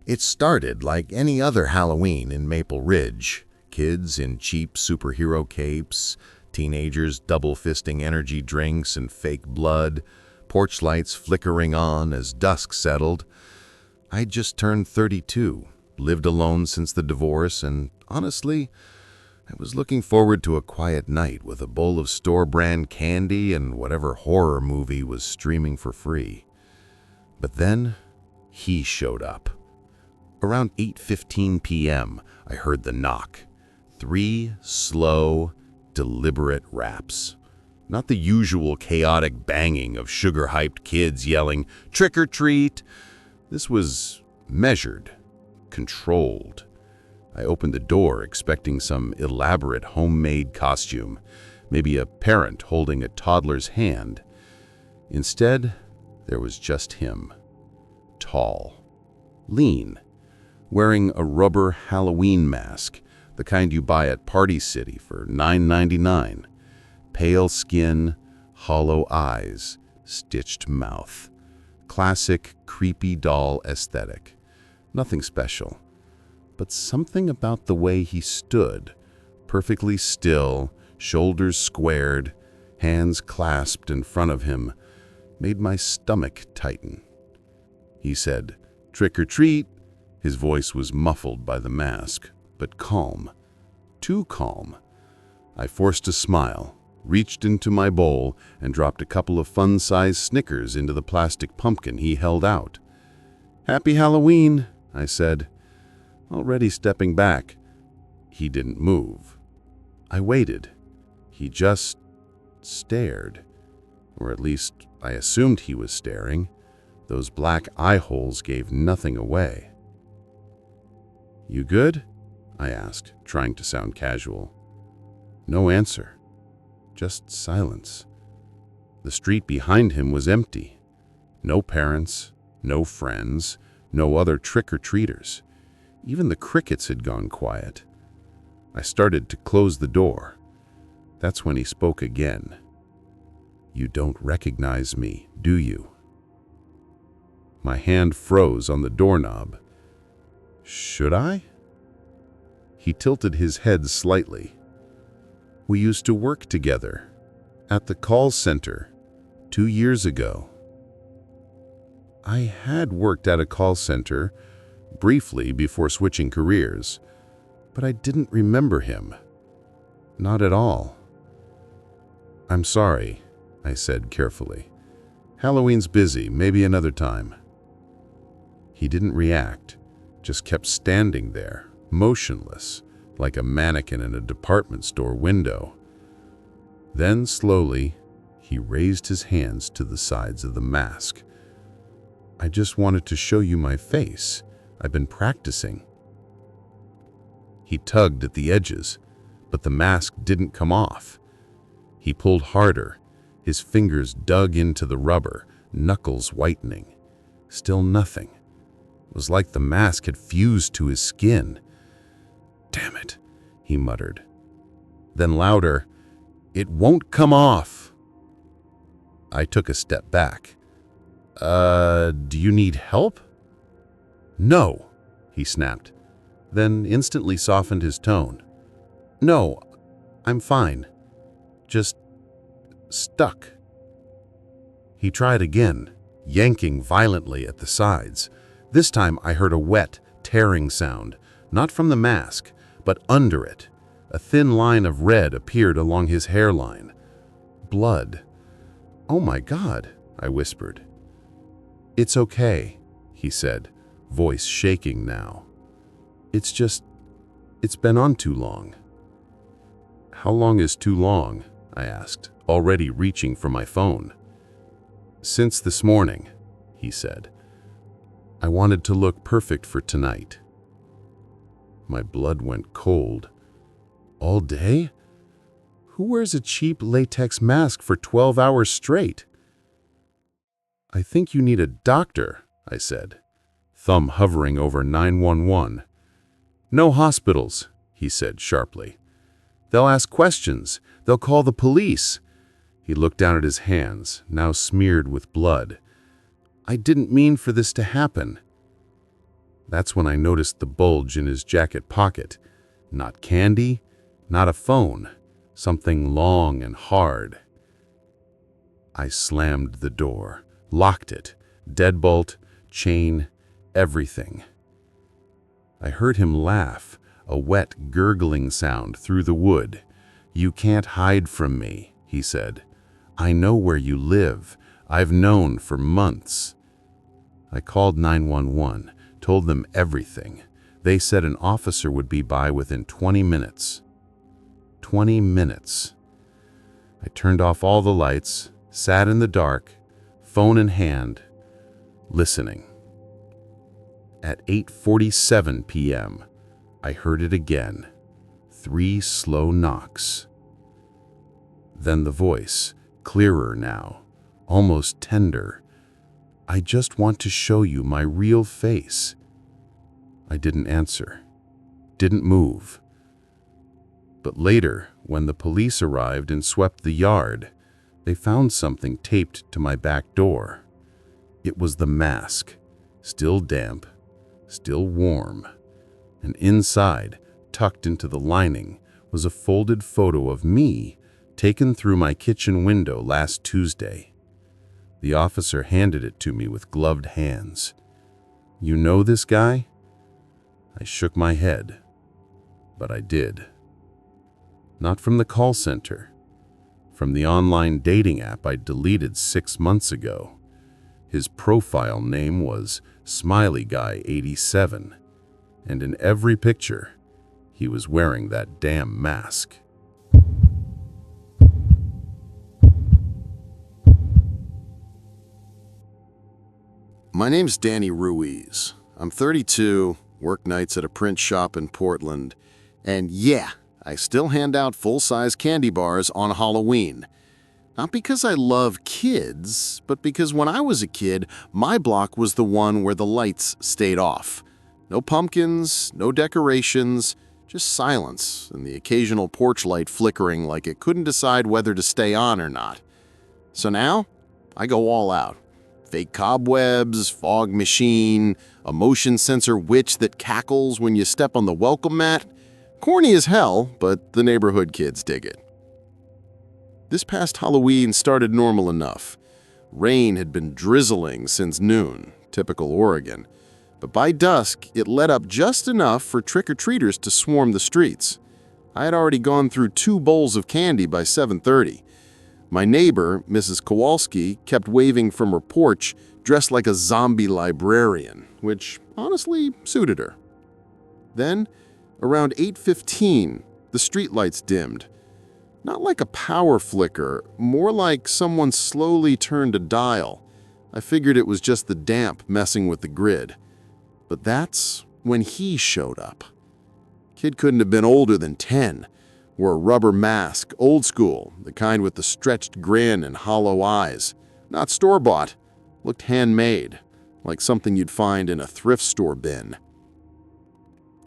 It started like any other Halloween in Maple Ridge. Kids in cheap superhero capes, teenagers double-fisting energy drinks and fake blood, porch lights flickering on as dusk settled. I'd just turned 32, lived alone since the divorce, and honestly, I was looking forward to a quiet night with a bowl of store-brand candy and whatever horror movie was streaming for free. But then, he showed up. Around 8:15 p.m., I heard the knock. 3 slow, deliberate raps. Not the usual chaotic banging of sugar-hyped kids yelling, "Trick or treat!" This was measured, controlled. I opened the door expecting some elaborate homemade costume, maybe a parent holding a toddler's hand. Instead, there was just him. Tall, lean, wearing a rubber Halloween mask, the kind you buy at Party City for $9.99. Pale skin, hollow eyes, stitched mouth. Classic creepy doll aesthetic. Nothing special. But something about the way he stood, perfectly still, shoulders squared, hands clasped in front of him, made my stomach tighten. He said, "Trick or treat." His voice was muffled by the mask, but calm. Too calm. I forced a smile, reached into my bowl, and dropped a couple of fun-sized Snickers into the plastic pumpkin he held out. "Happy Halloween," I said, already stepping back. He didn't move. I waited. He just stared. Or at least, I assumed he was staring. Those black eye holes gave nothing away. "You good?" I asked, trying to sound casual. No answer. Just silence. The street behind him was empty. No parents, no friends, no other trick-or-treaters. Even the crickets had gone quiet. I started to close the door. That's when he spoke again. "You don't recognize me, do you?" My hand froze on the doorknob. "Should I?" He tilted his head slightly. "We used to work together at the call center 2 years ago." I had worked at a call center briefly before switching careers, but I didn't remember him. Not at all. "I'm sorry," I said carefully. "Halloween's busy, maybe another time." He didn't react, just kept standing there, motionless, like a mannequin in a department store window. Then, slowly, he raised his hands to the sides of the mask. "I just wanted to show you my face. I've been practicing." He tugged at the edges, but the mask didn't come off. He pulled harder. His fingers dug into the rubber, knuckles whitening. Still nothing. It was like the mask had fused to his skin. "Damn it," he muttered. Then louder, "It won't come off." I took a step back. Do you need help?" "No," he snapped, then instantly softened his tone. "No, I'm fine. Just stuck." He tried again, yanking violently at the sides. This time I heard a wet, tearing sound, not from the mask, but under it. A thin line of red appeared along his hairline. Blood. "Oh my God," I whispered. "It's okay," he said, voice shaking now. It's been on too long." "How long is too long?" I asked, already reaching for my phone. "Since this morning," he said. "I wanted to look perfect for tonight." My blood went cold. All day? Who wears a cheap latex mask for 12 hours straight? "I think you need a doctor," I said, thumb hovering over 911. "No hospitals," he said sharply. "They'll ask questions. They'll call the police." He looked down at his hands, now smeared with blood. "I didn't mean for this to happen." That's when I noticed the bulge in his jacket pocket. Not candy, not a phone, something long and hard. I slammed the door, locked it, deadbolt, chain, everything. I heard him laugh, a wet, gurgling sound through the wood. "You can't hide from me," he said. "I know where you live. I've known for months." I called 911, told them everything. They said an officer would be by within 20 minutes. 20 minutes. I turned off all the lights, sat in the dark, phone in hand, listening. At 8:47 p.m., I heard it again. 3 slow knocks. Then the voice, clearer now, almost tender. "I just want to show you my real face." I didn't answer, didn't move. But later, when the police arrived and swept the yard, they found something taped to my back door. It was the mask, still damp, still warm, and inside, tucked into the lining, was a folded photo of me taken through my kitchen window last Tuesday. The officer handed it to me with gloved hands. "You know this guy?" I shook my head, but I did. Not from the call center, from the online dating app I deleted 6 months ago. His profile name was Smiley Guy 87, and in every picture, he was wearing that damn mask. My name's Danny Ruiz. I'm 32, work nights at a print shop in Portland, and yeah, I still hand out full-size candy bars on Halloween. Not because I love kids, but because when I was a kid, my block was the one where the lights stayed off. No pumpkins, no decorations, just silence and the occasional porch light flickering like it couldn't decide whether to stay on or not. So now, I go all out. Fake cobwebs, fog machine, a motion sensor witch that cackles when you step on the welcome mat. Corny as hell, but the neighborhood kids dig it. This past Halloween started normal enough. Rain had been drizzling since noon, typical Oregon. But by dusk, it let up just enough for trick-or-treaters to swarm the streets. I had already gone through 2 bowls of candy by 7:30. My neighbor, Mrs. Kowalski, kept waving from her porch, dressed like a zombie librarian, which honestly suited her. Then, around 8:15, the streetlights dimmed. Not like a power flicker, more like someone slowly turned a dial. I figured it was just the damp messing with the grid. But that's when he showed up. Kid couldn't have been older than 10. Wore a rubber mask, old school, the kind with the stretched grin and hollow eyes. Not store-bought, looked handmade, like something you'd find in a thrift store bin.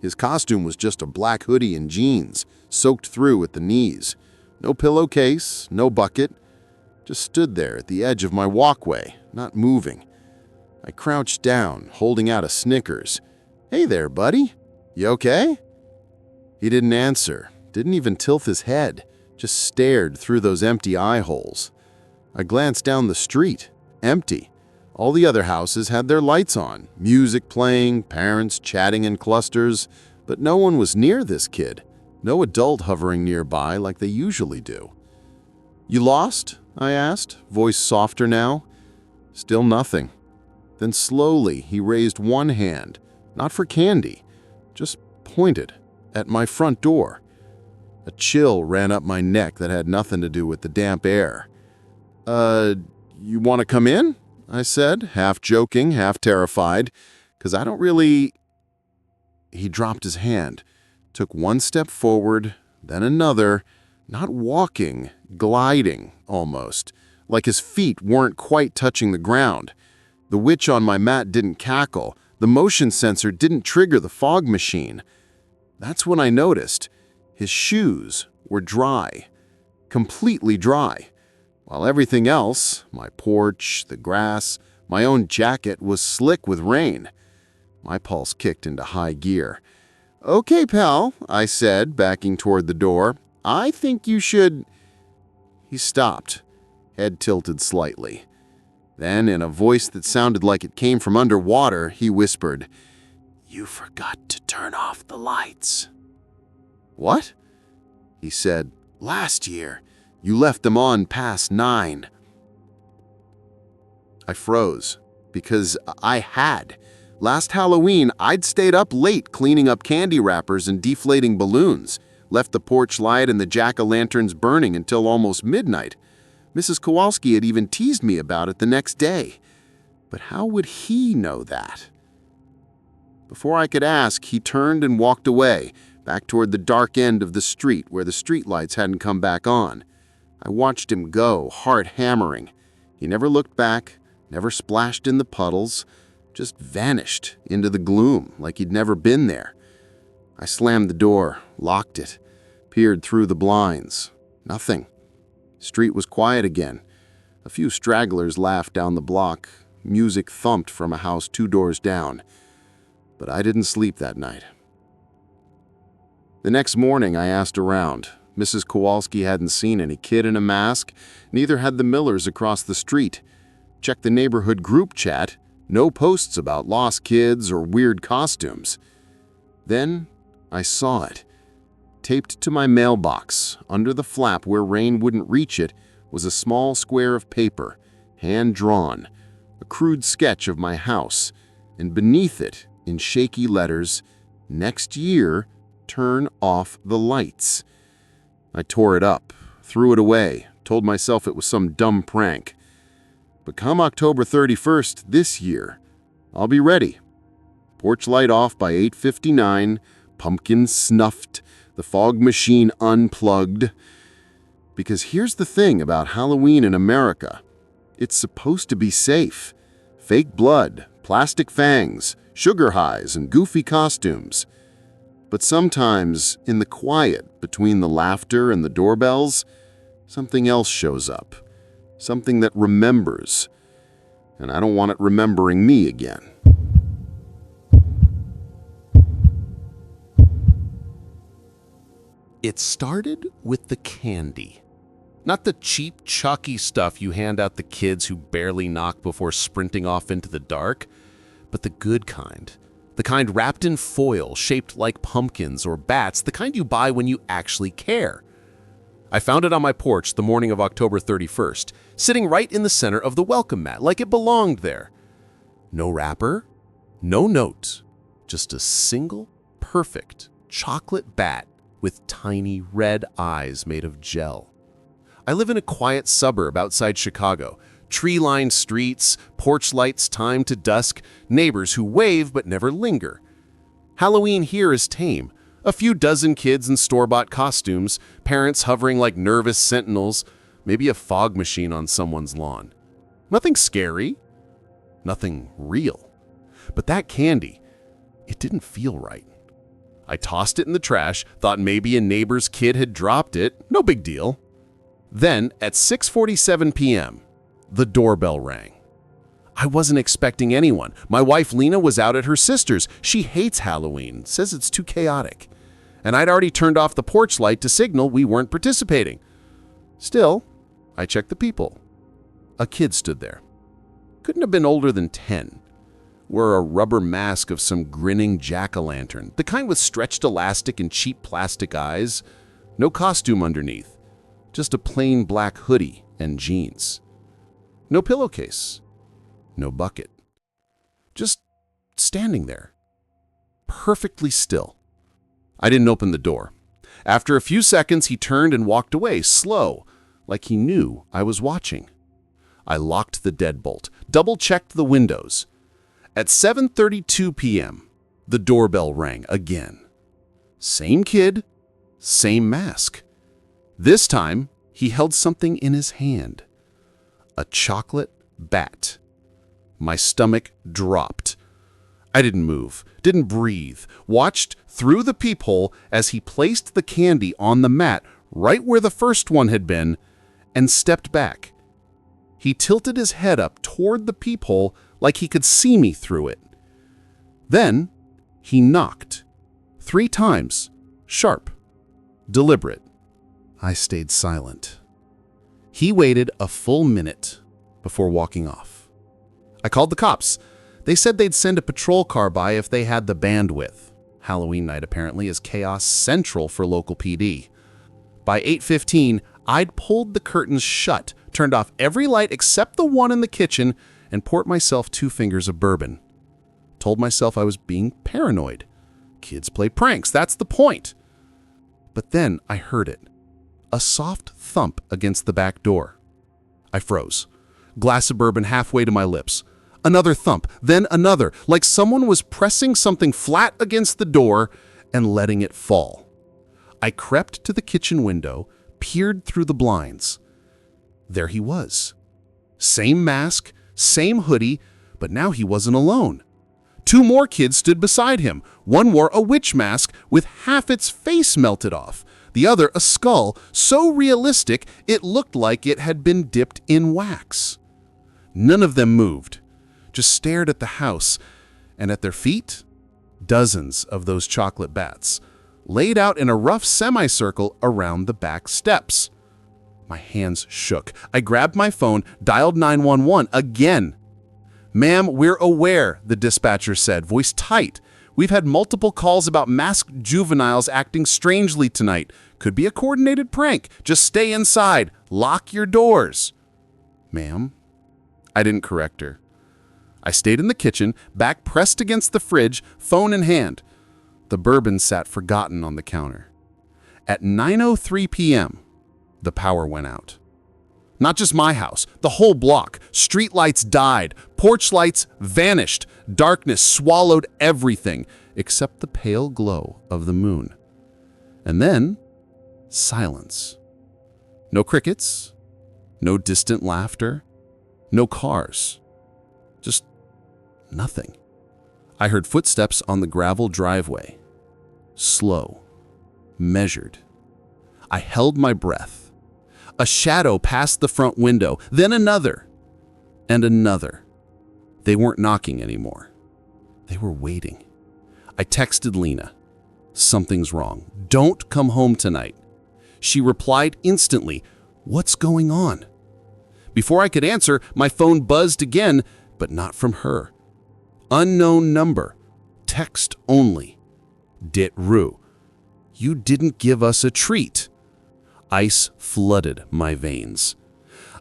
His costume was just a black hoodie and jeans, soaked through at the knees. No pillowcase, no bucket. Just stood there at the edge of my walkway, not moving. I crouched down, holding out a Snickers. "Hey there, buddy. You okay?" He didn't answer, didn't even tilt his head, just stared through those empty eye holes. I glanced down the street, empty. All the other houses had their lights on, music playing, parents chatting in clusters, but no one was near this kid. No adult hovering nearby like they usually do. "You lost?" I asked, voice softer now. Still nothing. Then slowly he raised one hand, not for candy, just pointed at my front door. A chill ran up my neck that had nothing to do with the damp air. You want to come in?" I said, half joking, half terrified, "'cause I don't really—" He dropped his hand, took one step forward, then another, not walking, gliding almost, like his feet weren't quite touching the ground. The witch on my mat didn't cackle, the motion sensor didn't trigger the fog machine. That's when I noticed his shoes were dry, completely dry, while everything else, my porch, the grass, my own jacket, was slick with rain. My pulse kicked into high gear. "Okay, pal," I said, backing toward the door. "I think you should—" He stopped, head tilted slightly. Then, in a voice that sounded like it came from underwater, he whispered, "You forgot to turn off the lights." "What?" He said, "Last year, you left them on past 9. I froze, because I had. Last Halloween, I'd stayed up late cleaning up candy wrappers and deflating balloons, left the porch light and the jack-o'-lanterns burning until almost midnight. Mrs. Kowalski had even teased me about it the next day. But how would he know that? Before I could ask, he turned and walked away, back toward the dark end of the street where the streetlights hadn't come back on. I watched him go, heart hammering. He never looked back, never splashed in the puddles, just vanished into the gloom like he'd never been there. I slammed the door, locked it, peered through the blinds. Nothing. Street was quiet again. A few stragglers laughed down the block. Music thumped from a house 2 doors down. But I didn't sleep that night. The next morning, I asked around. Mrs. Kowalski hadn't seen any kid in a mask. Neither had the Millers across the street. Checked the neighborhood group chat. No posts about lost kids or weird costumes. Then I saw it. Taped to my mailbox, under the flap where rain wouldn't reach it, was a small square of paper, hand-drawn, a crude sketch of my house, and beneath it, in shaky letters, "Next year, turn off the lights." I tore it up, threw it away, told myself it was some dumb prank. But come October 31st this year, I'll be ready. Porch light off by 8:59, pumpkin snuffed, the fog machine unplugged. Because here's the thing about Halloween in America. It's supposed to be safe. Fake blood, plastic fangs, sugar highs, and goofy costumes. But sometimes, in the quiet between the laughter and the doorbells, something else shows up. Something that remembers. And I don't want it remembering me again. It started with the candy. Not the cheap, chalky stuff you hand out the kids who barely knock before sprinting off into the dark, but the good kind. The kind wrapped in foil, shaped like pumpkins or bats, the kind you buy when you actually care. I found it on my porch the morning of October 31st, sitting right in the center of the welcome mat, like it belonged there. No wrapper, no note, just a single, perfect chocolate bat with tiny red eyes made of gel. I live in a quiet suburb outside Chicago. Tree-lined streets, porch lights timed to dusk, neighbors who wave but never linger. Halloween here is tame. A few dozen kids in store-bought costumes, parents hovering like nervous sentinels, maybe a fog machine on someone's lawn. Nothing scary, nothing real. But that candy, it didn't feel right. I tossed it in the trash, thought maybe a neighbor's kid had dropped it, no big deal. Then, at 6:47 p.m., the doorbell rang. I wasn't expecting anyone. My wife Lena was out at her sister's. She hates Halloween, says it's too chaotic. And I'd already turned off the porch light to signal we weren't participating. Still, I checked the people. A kid stood there. Couldn't have been older than 10. Wore a rubber mask of some grinning jack-o'-lantern, the kind with stretched elastic and cheap plastic eyes. No costume underneath, just a plain black hoodie and jeans. No pillowcase, no bucket. Just standing there, perfectly still. I didn't open the door. After a few seconds, he turned and walked away, slow, like he knew I was watching. I locked the deadbolt, double-checked the windows. At 7:32 p.m., the doorbell rang again. Same kid, same mask. This time, he held something in his hand. A chocolate bat. My stomach dropped. I didn't move, didn't breathe, watched through the peephole as he placed the candy on the mat right where the first one had been and stepped back. He tilted his head up toward the peephole like he could see me through it. Then he knocked. 3 times. Sharp. Deliberate. I stayed silent. He waited a full minute before walking off. I called the cops. They said they'd send a patrol car by if they had the bandwidth. Halloween night apparently is chaos central for local PD. By 8:15, I'd pulled the curtains shut, turned off every light except the one in the kitchen, and poured myself 2 fingers of bourbon. Told myself I was being paranoid. Kids play pranks, that's the point. But then I heard it. A soft thump against the back door. I froze. Glass of bourbon halfway to my lips. Another thump, then another, like someone was pressing something flat against the door and letting it fall. I crept to the kitchen window, peered through the blinds. There he was. Same mask, same hoodie, but now he wasn't alone. 2 more kids stood beside him. One wore a witch mask with half its face melted off. The other a skull, so realistic it looked like it had been dipped in wax. None of them moved, just stared at the house, and at their feet, dozens of those chocolate bats, laid out in a rough semicircle around the back steps. My hands shook. I grabbed my phone, dialed 911 again. "Ma'am, we're aware," the dispatcher said, voice tight. "We've had multiple calls about masked juveniles acting strangely tonight. Could be a coordinated prank. Just stay inside. Lock your doors." "Ma'am?" I didn't correct her. I stayed in the kitchen, back pressed against the fridge, phone in hand. The bourbon sat forgotten on the counter. At 9:03 p.m., the power went out. Not just my house, the whole block. Street lights died, porch lights vanished, darkness swallowed everything except the pale glow of the moon. And then, silence. No crickets, no distant laughter, no cars. Just nothing. I heard footsteps on the gravel driveway. Slow, measured. I held my breath. A shadow passed the front window, then another, and another. They weren't knocking anymore. They were waiting. I texted Lena. "Something's wrong. Don't come home tonight." She replied instantly, "What's going on?" Before I could answer, my phone buzzed again, but not from her. Unknown number. Text only. "Dit Rue. You didn't give us a treat." Ice flooded my veins.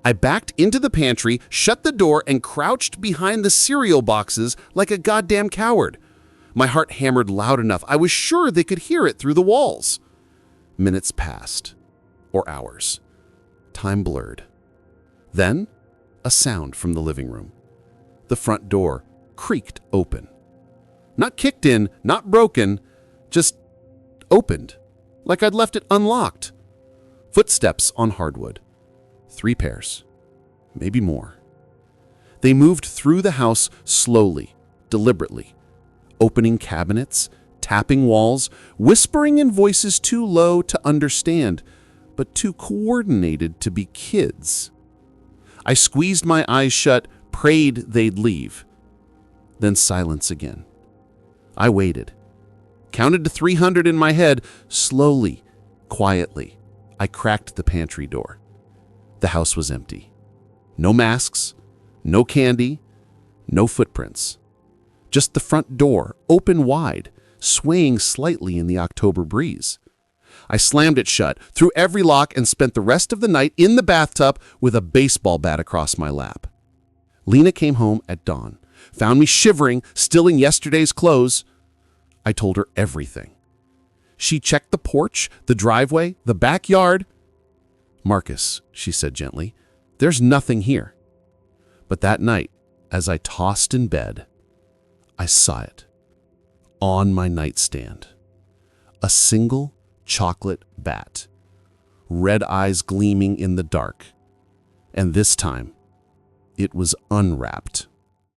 I backed into the pantry, shut the door, and crouched behind the cereal boxes like a goddamn coward. My heart hammered loud enough. I was sure they could hear it through the walls. Minutes passed. Or hours. Time blurred. Then, a sound from the living room. The front door creaked open. Not kicked in, not broken, just opened, like I'd left it unlocked. Footsteps on hardwood. 3 pairs, maybe more. They moved through the house slowly, deliberately, opening cabinets, tapping walls, whispering in voices too low to understand, but too coordinated to be kids. I squeezed my eyes shut, prayed they'd leave. Then silence again. I waited. Counted to 300 in my head, slowly, quietly. I cracked the pantry door. The house was empty. No masks, no candy, no footprints. Just the front door, open wide, swaying slightly in the October breeze. I slammed it shut, threw every lock, and spent the rest of the night in the bathtub with a baseball bat across my lap. Lena came home at dawn, found me shivering, still in yesterday's clothes. I told her everything. She checked the porch, the driveway, the backyard. "Marcus," she said gently, "there's nothing here." But that night, as I tossed in bed, I saw it. On my nightstand. A single chocolate bat. Red eyes gleaming in the dark. And this time, it was unwrapped.